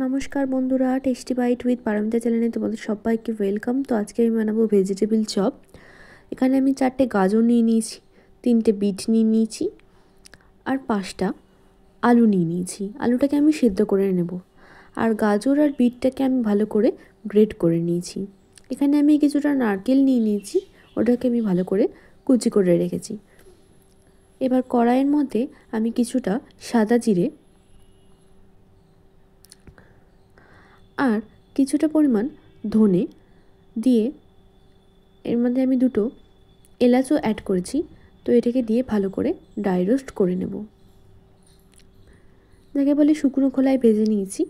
নমস্কার বন্ধুরা, tasty byte with Paromita চ্যানেলে তোমাদের সবাইকে ওয়েলকাম। তো আজকে আমি বানাবো ভেজিটেবিল চপ। এখানে আমি 4টে গাজর নিয়ে নিয়েছি, 3টে বিট নিয়ে নিয়েছি আর 5টা আলু নিয়ে নিয়েছি। আলুটাকে আমি সিদ্ধ করে নেব আর গাজর আর বিটটাকে আমি ভালো করে গ্রেট করে নিয়েছি। এখানে আমি কিছুটা নারকেল নিয়ে নিয়েছি, ওটাকে আমি ভালো করে কুচি করে রেখেছি। এবার কড়াইয়ের মধ্যে আমি কিছুটা সাদা জিরে আর কিছুটা পরিমাণ ধনে দিয়ে এর মধ্যে আমি 2টো এলাচও অ্যাড করেছি। তো এটাকে দিয়ে ভালো করে ড্রাই রোস্ট করে নেব, যাকে বলে শুকনো খোলায় ভেজে নিয়েছি।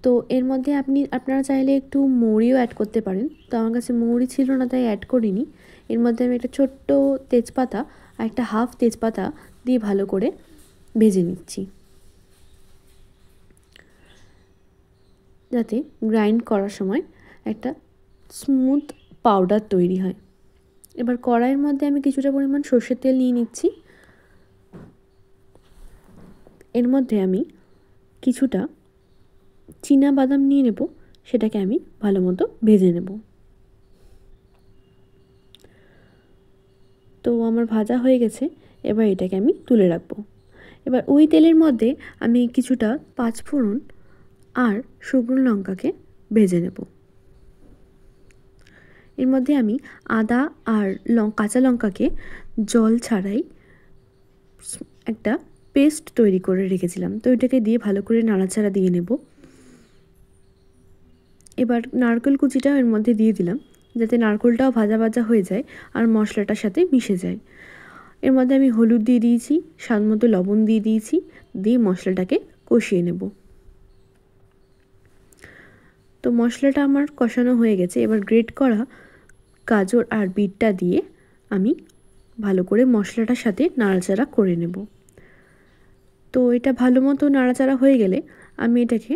তো এর মধ্যে আপনারা চাইলে একটু মৌরিও অ্যাড করতে পারেন, তো আমার কাছে মৌরি ছিল না তাই অ্যাড করিনি। এর মধ্যে আমি একটা ছোট্ট তেজপাতা আর একটা হাফ তেজপাতা দিয়ে ভালো করে ভেজে নিচ্ছি, যাতে গ্রাইন্ড করার সময় একটা স্মুথ পাউডার তৈরি হয়। এবার কড়াইয়ের মধ্যে আমি কিছুটা পরিমাণ সর্ষের তেল নিয়ে নিচ্ছি। এর মধ্যে আমি কিছুটা চীনা বাদাম নিয়ে নেব, সেটাকে আমি ভালো মতো ভেজে নেব। তো আমার ভাজা হয়ে গেছে, এবার এটাকে আমি তুলে রাখবো। এবার ওই তেলের মধ্যে আমি কিছুটা 5 ফোড়ন আর শুকনো লঙ্কাকে ভেজে নেব। এর মধ্যে আমি আদা আর কাঁচা লঙ্কাকে জল ছাড়াই একটা পেস্ট তৈরি করে রেখেছিলাম, তো এটাকে দিয়ে ভালো করে নাড়াচাড়া দিয়ে নেব। এবার নারকেল কুচিটাও এর মধ্যে দিয়ে দিলাম, যাতে নারকেলটাও ভাজা ভাজা হয়ে যায় আর মশলাটার সাথে মিশে যায়। এর মধ্যে আমি হলুদ দিয়ে দিয়েছি, স্বাদ মতো লবণ দিয়ে দিয়েছি, দিয়ে মশলাটাকে কষিয়ে নেব। তো মশলাটা আমার কষানো হয়ে গেছে। এবার গ্রেট করা গাজর আর বিটটা দিয়ে আমি ভালো করে মশলাটার সাথে নাড়াচাড়া করে নেব। তো এটা ভালো মতো নাড়াচাড়া হয়ে গেলে আমি এটাকে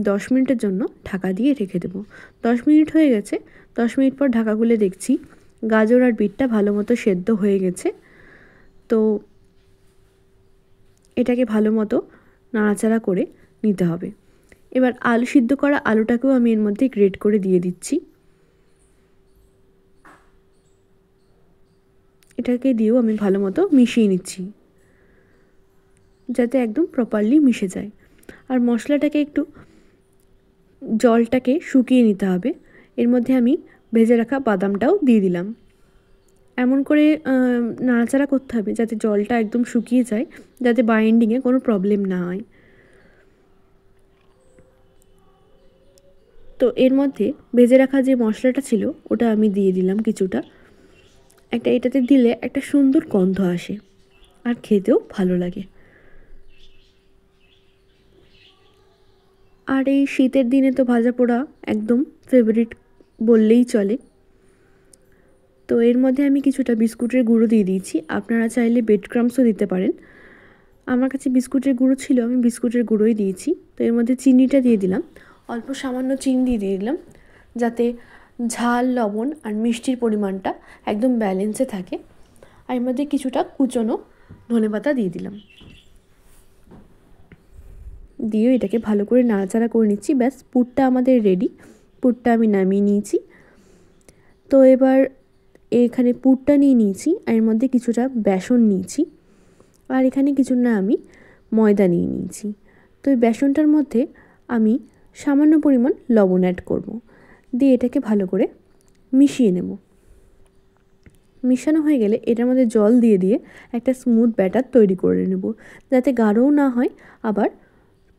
10 মিনিটের জন্য ঢাকা দিয়ে রেখে দেবো। 10 মিনিট হয়ে গেছে। 10 মিনিট পর ঢাকা খুলে দেখছি গাজর আর বিটটা ভালো মতো সেদ্ধ হয়ে গেছে। তো এটাকে ভালো মতো নাড়াচাড়া করে নিতে হবে। এবার আলু সিদ্ধ করা আলুটাকেও আমি এর মধ্যে গ্রেট করে দিয়ে দিচ্ছি। এটাকে দিয়েও আমি ভালো মতো মিশিয়ে নিচ্ছি, যাতে একদম প্রপারলি মিশে যায়। আর মশলাটাকে একটু জলটাকে শুকিয়ে নিতে হবে। এর মধ্যে আমি ভেজে রাখা বাদামটাও দিয়ে দিলাম। এমন করে নাড়াচাড়া করতে হবে যাতে জলটা একদম শুকিয়ে যায়, যাতে বাইন্ডিংয়ে কোনো প্রবলেম না হয়। তো এর মধ্যে ভেজে রাখা যে মশলাটা ছিল ওটা আমি দিয়ে দিলাম কিছুটা। এটাতে দিলে একটা সুন্দর গন্ধ আসে আর খেতেও ভালো লাগে। আর এই শীতের দিনে তো ভাজা পোড়া একদম ফেভারিট বললেই চলে। তো এর মধ্যে আমি কিছুটা বিস্কুটের গুঁড়ো দিয়ে দিয়েছি, আপনারা চাইলে ব্রেড ক্রাম্বসও দিতে পারেন। আমার কাছে বিস্কুটের গুঁড়ো ছিল, আমি বিস্কুটের গুঁড়োই দিয়েছি। তো এর মধ্যে চিনিটা দিয়ে দিলাম, অল্প সামান্য চিনি দিয়ে দিলাম, যাতে ঝাল, লবণ আর মিষ্টির পরিমাণটা একদম ব্যালেন্সে থাকে। আর এর মধ্যে কিছুটা কুচনো ধনেপাতা দিয়ে দিলাম, দিয়ে এটাকে ভালো করে নাড়াচাড়া করে নিচ্ছি। ব্যাস, পুরটা আমাদের রেডি। পুরটা আমি নামিয়ে নিয়েছি। তো এবার এখানে পুরটা নিয়ে নিয়েছি আর এর মধ্যে কিছুটা বেসন নিয়েছি আর এখানে কিছু না আমি ময়দা নিয়ে নিয়েছি। তো এই বেসনটার মধ্যে আমি সামান্য পরিমাণ লবণ অ্যাড করব, দিয়ে এটাকে ভালো করে মিশিয়ে নেব। মিশানো হয়ে গেলে এটার মধ্যে জল দিয়ে দিয়ে একটা স্মুথ ব্যাটার তৈরি করে নেব, যাতে গাঢ়ও না হয় আবার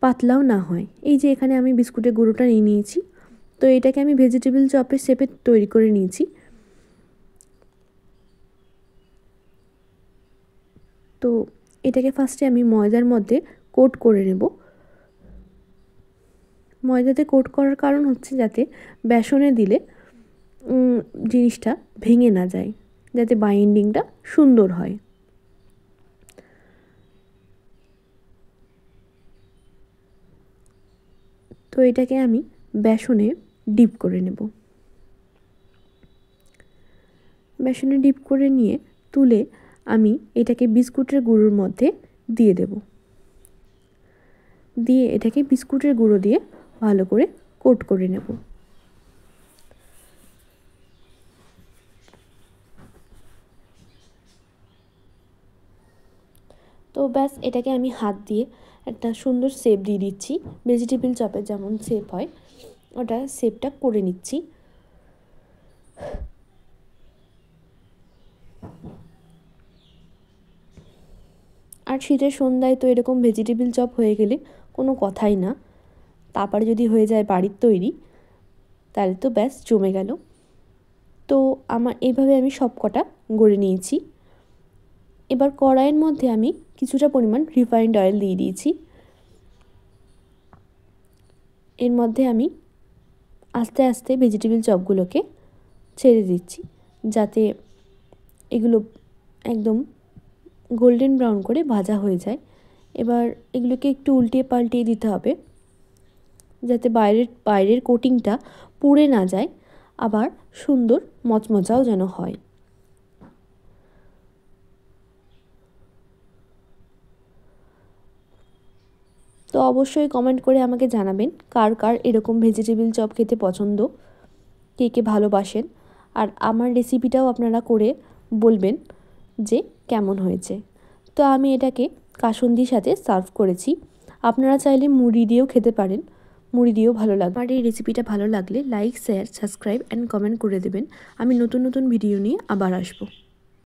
পাতলাও না হয়। এই যে এখানে আমি বিস্কুটের গুঁড়োটা নিয়ে নিয়েছি। তো এটাকে আমি ভেজিটেবল চপের শেপে তৈরি করে নিয়েছি। তো এটাকে ফার্স্টে আমি ময়দার মধ্যে কোট করে নেব। ময়দাতে কোট করার কারণ হচ্ছে যাতে বেসনে দিলে জিনিসটা ভেঙে না যায়, যাতে বাইন্ডিংটা সুন্দর হয়। তো এটাকে আমি বেসনে ডিপ করে নেব। বেসনে ডিপ করে নিয়ে তুলে আমি এটাকে বিস্কুটের গুঁড়োর মধ্যে দিয়ে দেব, দিয়ে এটাকে বিস্কুটের গুঁড়ো দিয়ে ভালো করে কোট করে নেব। তো ব্যাস এটাকে আমি হাত দিয়ে একটা সুন্দর শেপ দিয়ে দিচ্ছি, ভেজিটেবিল চপের যেমন শেপ হয় ওটা শেপটা করে নিচ্ছি। আর শীতের সন্ধ্যায় তো এরকম ভেজিটেবিল চপ হয়ে গেলে কোনো কথাই না, তারপরে যদি হয়ে যায় বাড়ির তৈরি তাহলে তো ব্যাস জমে গেল। তো এইভাবে আমি সব কটা গড়ে নিয়েছি। এবার কড়াইয়ের মধ্যে আমি কিছুটা পরিমাণ রিফাইন্ড অয়েল দিয়ে দিয়েছি। এর মধ্যে আমি আস্তে আস্তে ভেজিটেবিল চপগুলোকে ছেড়ে দিচ্ছি, যাতে এগুলো একদম গোল্ডেন ব্রাউন করে ভাজা হয়ে যায়। এবার এগুলোকে একটু উল্টিয়ে পাল্টিয়ে দিতে হবে, যাতে বাইরের কোটিংটা পুড়ে না যায়, আবার সুন্দর মচমচাও যেন হয়। তো অবশ্যই কমেন্ট করে আমাকে জানাবেন কার কার এরকম ভেজিটেবিল চপ খেতে পছন্দ, কে কে ভালোবাসেন। আর আমার রেসিপিটাও আপনারা করে বলবেন যে কেমন হয়েছে। তো আমি এটাকে কাসুন্দির সাথে সার্ভ করেছি, আপনারা চাইলে মুড়ি দিয়েও খেতে পারেন, মুড়ি দিয়েও ভালো লাগবে। আর এই রেসিপিটা ভালো লাগলে like, share, subscribe and comment করে দেবেন। আমি নতুন নতুন ভিডিও নিয়ে আবার আসবো।